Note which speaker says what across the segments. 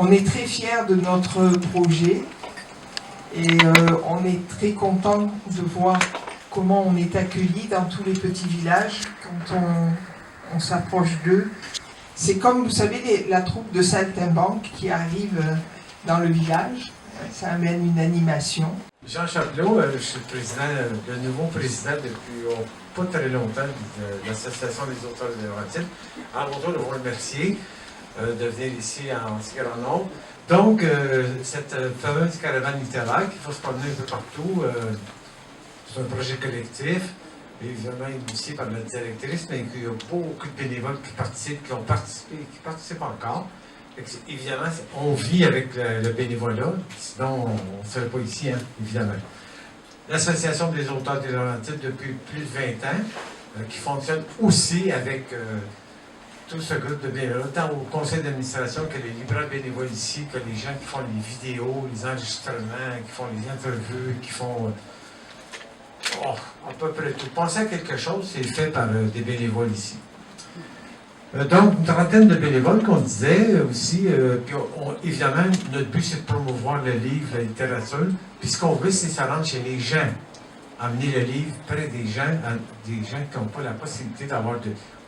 Speaker 1: On est très fiers de notre projet et on est très content de voir comment on est accueilli dans tous les petits villages quand on s'approche d'eux. C'est comme, vous savez, la troupe de saltimbanques qui arrive dans le village. Ça amène une animation.
Speaker 2: Jean Chapelot, je suis le nouveau président depuis pas très longtemps de l'Association des auteurs de Laurentides. À mon tour de vous remercier de venir ici en si grand nombre. Donc, cette fameuse caravane littéraire qui va se promener un peu partout, c'est un projet collectif, évidemment initié par notre directrice, mais il y a beaucoup de bénévoles qui participent, qui ont participé et qui participent encore. Évidemment, on vit avec le bénévolat, sinon on ne serait pas ici, hein, évidemment. L'Association des auteurs des Laurentides depuis plus de 20 ans, qui fonctionne aussi avec tout ce groupe de bénévoles, tant au conseil d'administration que les libraires bénévoles ici, que les gens qui font les vidéos, les enregistrements, qui font les interviews, qui font à peu près tout. Pensez à quelque chose, c'est fait par des bénévoles ici. Donc, une trentaine de bénévoles qu'on disait aussi, puis évidemment, notre but c'est de promouvoir le livre, la littérature, puis ce qu'on veut c'est se rendre chez les gens, amener le livre près des gens qui n'ont pas la possibilité d'avoir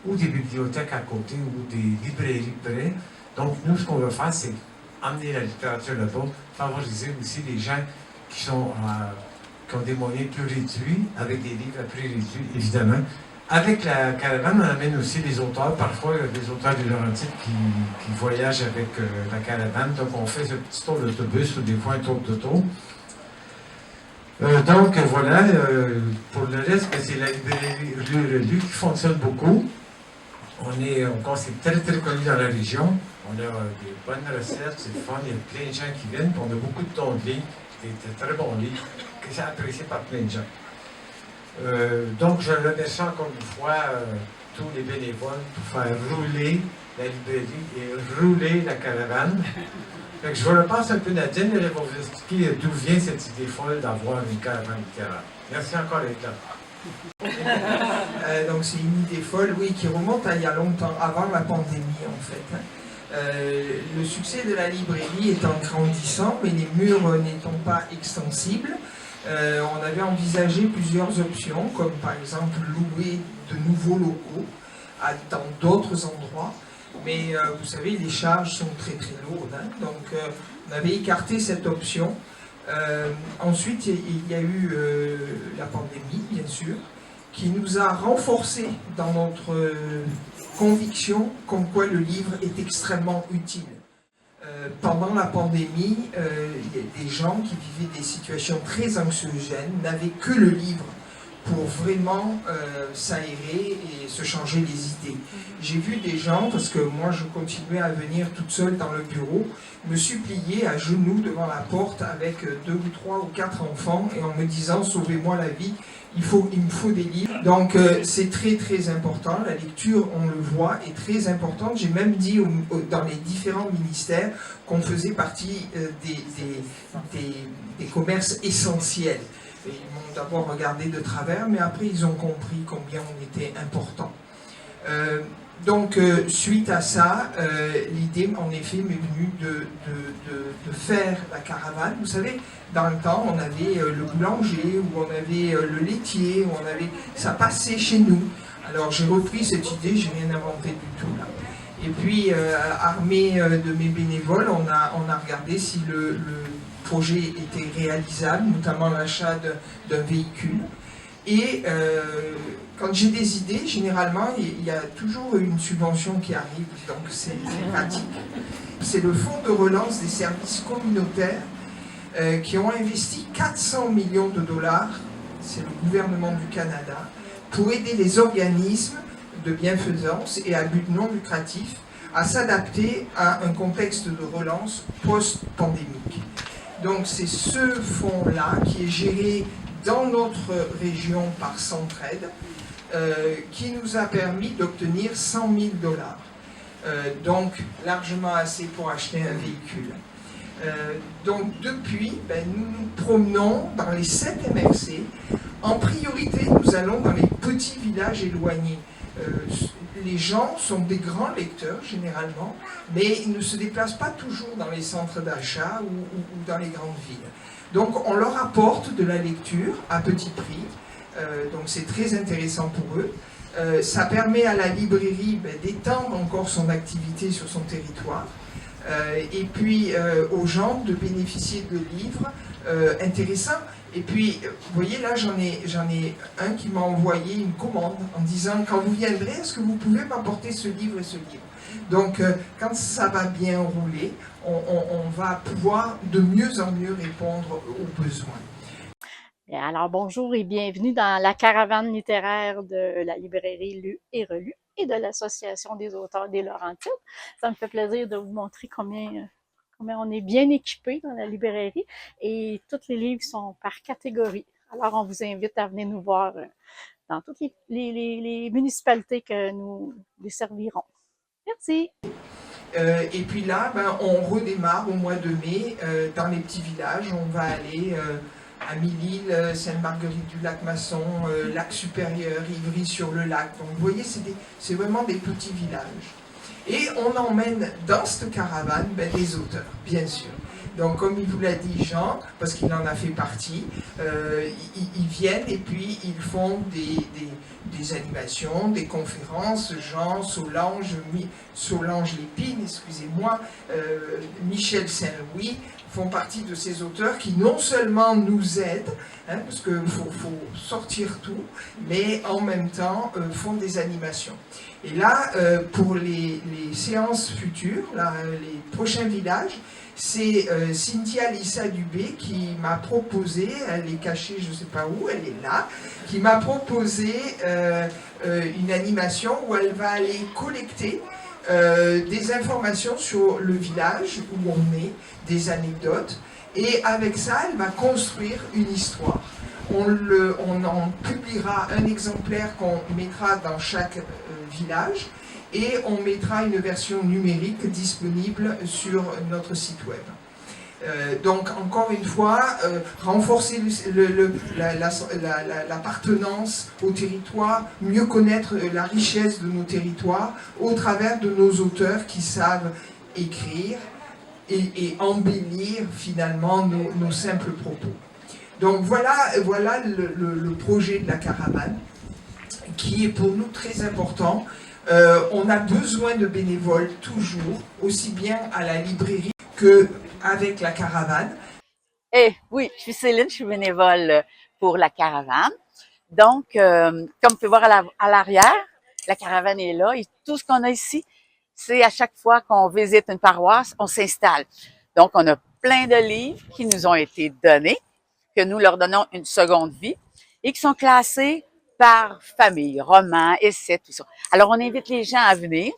Speaker 2: ou des bibliothèques à côté ou des librairies près. Donc, nous, ce qu'on veut faire, c'est amener la littérature là-bas, favoriser aussi les gens qui ont des moyens plus réduits, avec des livres à prix réduit, évidemment. Avec la caravane, on amène aussi des auteurs. Parfois, il y a des auteurs de Laurentides qui voyagent avec la caravane. Donc, on fait ce petit tour d'autobus ou des fois un tour d'auto. Donc, voilà. Pour le reste, c'est la librairie Rue Relu qui fonctionne beaucoup. On est très, très connu dans la région. On a des bonnes recettes, c'est le fun. Il y a plein de gens qui viennent. Puis on a beaucoup de tons de livres, des très bons livres, qui sont appréciés par plein de gens. Donc, je remercie encore une fois tous les bénévoles pour faire rouler la librairie et rouler la caravane. Donc, je vous repasse un peu Nadine, elle va vous expliquer d'où vient cette idée folle d'avoir une caravane littéraire. Merci encore d'être là.
Speaker 1: Donc, c'est une idée folle, oui, qui remonte à il y a longtemps, avant la pandémie en fait. Le succès de la librairie étant grandissant, mais les murs n'étant pas extensibles, on avait envisagé plusieurs options, comme par exemple louer de nouveaux locaux dans d'autres endroits. Mais vous savez, les charges sont très très lourdes, hein, donc on avait écarté cette option. Ensuite, il y a eu la pandémie, bien sûr, qui nous a renforcés dans notre conviction comme quoi le livre est extrêmement utile. Pendant la pandémie, des gens qui vivaient des situations très anxiogènes n'avaient que le livre pour vraiment s'aérer et se changer les idées. J'ai vu des gens, parce que moi je continuais à venir toute seule dans le bureau, me supplier à genoux devant la porte avec 2 ou 3 ou 4 enfants et en me disant « Sauvez-moi la vie, il me faut des livres ». Donc c'est très très important, la lecture, on le voit, est très importante. J'ai même dit dans les différents ministères qu'on faisait partie des commerces essentiels. Et ils m'ont d'abord regardé de travers, mais après ils ont compris combien on était important. Donc, suite à ça, l'idée, en effet, m'est venue de faire la caravane. Vous savez, dans le temps, on avait le boulanger, ou on avait le laitier, ou ça passait chez nous. Alors, j'ai repris cette idée, j'ai rien inventé du tout, là. Et puis, armé de mes bénévoles, on a regardé si le projet était réalisable, notamment l'achat d'un véhicule. Et quand j'ai des idées, généralement, il y a toujours une subvention qui arrive, donc c'est pratique. C'est le Fonds de relance des services communautaires qui ont investi 400 millions de dollars, c'est le gouvernement du Canada, pour aider les organismes de bienfaisance et à but non lucratif à s'adapter à un contexte de relance post-pandémique. Donc c'est ce fonds-là qui est géré dans notre région par Centraide, qui nous a permis d'obtenir 100 000 dollars. Donc largement assez pour acheter un véhicule. Donc depuis, nous nous promenons dans les 7 MRC. En priorité, nous allons dans les petits villages éloignés. les gens sont des grands lecteurs généralement, mais ils ne se déplacent pas toujours dans les centres d'achat ou dans les grandes villes. Donc on leur apporte de la lecture à petit prix, donc c'est très intéressant pour eux. Ça permet à la librairie d'étendre encore son activité sur son territoire, et puis aux gens de bénéficier de livres intéressants. Et puis, vous voyez, là, j'en ai un qui m'a envoyé une commande en disant « Quand vous viendrez, est-ce que vous pouvez m'apporter ce livre et ce livre ?» Donc, quand ça va bien rouler, on va pouvoir de mieux en mieux répondre aux besoins.
Speaker 3: Alors, bonjour et bienvenue dans la caravane littéraire de la librairie Lu et Relu et de l'Association des auteurs des Laurentides. Ça me fait plaisir de vous montrer combien on est bien équipé dans la librairie et tous les livres sont par catégorie. Alors, on vous invite à venir nous voir dans toutes les municipalités que nous desservirons. Merci!
Speaker 1: Et puis là, on redémarre au mois de mai dans les petits villages. On va aller à Mille-Îles, Sainte-Marguerite-du-Lac-Masson, Lac-Supérieur, Ivry-sur-le-Lac. Donc vous voyez, c'est vraiment des petits villages. Et on emmène dans cette caravane des auteurs, bien sûr. Donc comme il vous l'a dit Jean, parce qu'il en a fait partie, ils viennent et puis ils font des animations, des conférences. Jean, Solange Lépine, excusez-moi, Michel Saint-Louis font partie de ces auteurs qui non seulement nous aident, parce qu'il faut sortir tout, mais en même temps font des animations. Et là, pour les séances futures, là, les prochains villages, c'est Cynthia Lissa Dubé qui m'a proposé, elle est cachée je ne sais pas où, elle est là, qui m'a proposé une animation où elle va aller collecter des informations sur le village où on est, des anecdotes, et avec ça, elle va construire une histoire. On en publiera un exemplaire qu'on mettra dans chaque village et on mettra une version numérique disponible sur notre site web. Donc encore une fois, renforcer l'appartenance au territoire, mieux connaître la richesse de nos territoires au travers de nos auteurs qui savent écrire et embellir finalement nos simples propos. Donc voilà le projet de la caravane qui est pour nous très important. On a besoin de bénévoles toujours, aussi bien à la librairie qu'avec la caravane.
Speaker 4: Oui, je suis Céline, je suis bénévole pour la caravane. Donc, comme vous pouvez voir à l'arrière, la caravane est là et tout ce qu'on a ici, c'est à chaque fois qu'on visite une paroisse, on s'installe. Donc, on a plein de livres qui nous ont été donnés, que nous leur donnons une seconde vie et qui sont classés par famille, romans, essais, tout ça. Alors, on invite les gens à venir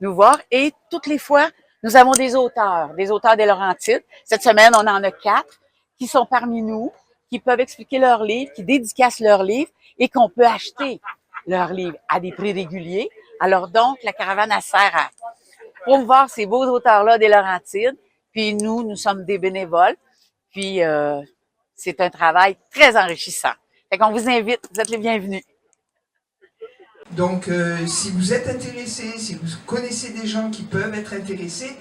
Speaker 4: nous voir et toutes les fois, nous avons des auteurs des Laurentides. Cette semaine, on en a 4 qui sont parmi nous, qui peuvent expliquer leurs livres, qui dédicacent leurs livres et qu'on peut acheter leurs livres à des prix réguliers. Alors donc, la caravane, elle sert à promouvoir ces beaux auteurs-là des Laurentides. Puis nous sommes des bénévoles. Puis c'est un travail très enrichissant. Fait qu'on vous invite, vous êtes les bienvenus.
Speaker 1: Donc si vous êtes intéressés, si vous connaissez des gens qui peuvent être intéressés,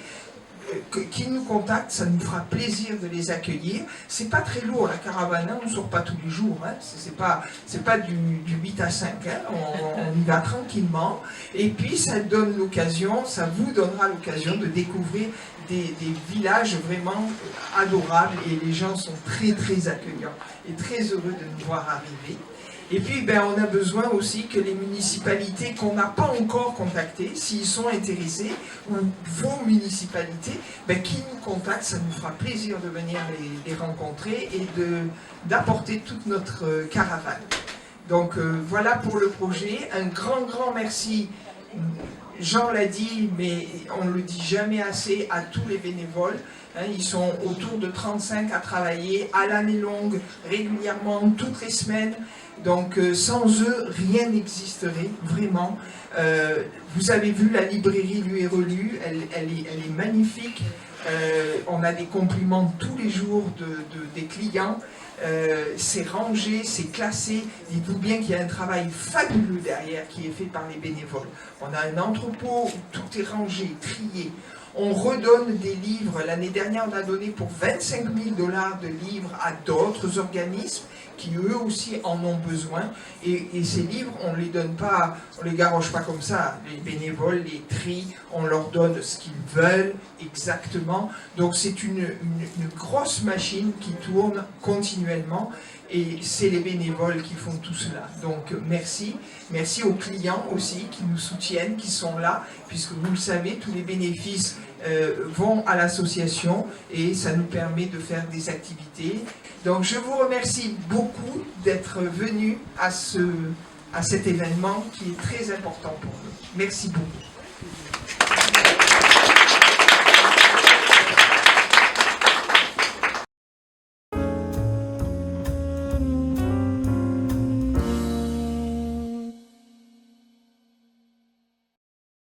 Speaker 1: qu'ils nous contactent, ça nous fera plaisir de les accueillir. C'est pas très lourd, la caravane, on ne sort pas tous les jours, c'est pas du 8 à 5, on y va tranquillement. Et puis ça donne l'occasion, ça vous donnera l'occasion de découvrir des villages vraiment adorables et les gens sont très très accueillants et très heureux de nous voir arriver. Et puis, on a besoin aussi que les municipalités qu'on n'a pas encore contactées, s'ils sont intéressés, ou vos municipalités, qui nous contactent, ça nous fera plaisir de venir les rencontrer et d'apporter toute notre caravane. Donc voilà pour le projet. Un grand merci, Jean l'a dit, mais on ne le dit jamais assez, à tous les bénévoles. Ils sont autour de 35 à travailler à l'année longue, régulièrement, toutes les semaines. Donc sans eux, rien n'existerait, vraiment. Vous avez vu la librairie Lu et Relu, elle est magnifique. On a des compliments tous les jours des clients. C'est rangé, c'est classé. Dites-vous bien qu'il y a un travail fabuleux derrière qui est fait par les bénévoles. On a un entrepôt où tout est rangé, trié. On redonne des livres. L'année dernière, on a donné pour 25 000 $ de livres à d'autres organismes qui eux aussi en ont besoin. Et ces livres, on ne les donne pas, on les garoche pas comme ça. Les bénévoles les trient, on leur donne ce qu'ils veulent exactement. Donc c'est une grosse machine qui tourne continuellement. Et c'est les bénévoles qui font tout cela. Donc merci. Merci aux clients aussi qui nous soutiennent, qui sont là, puisque vous le savez, tous les bénéfices vont à l'association et ça nous permet de faire des activités. Donc je vous remercie beaucoup d'être venus à cet événement qui est très important pour nous. Merci beaucoup.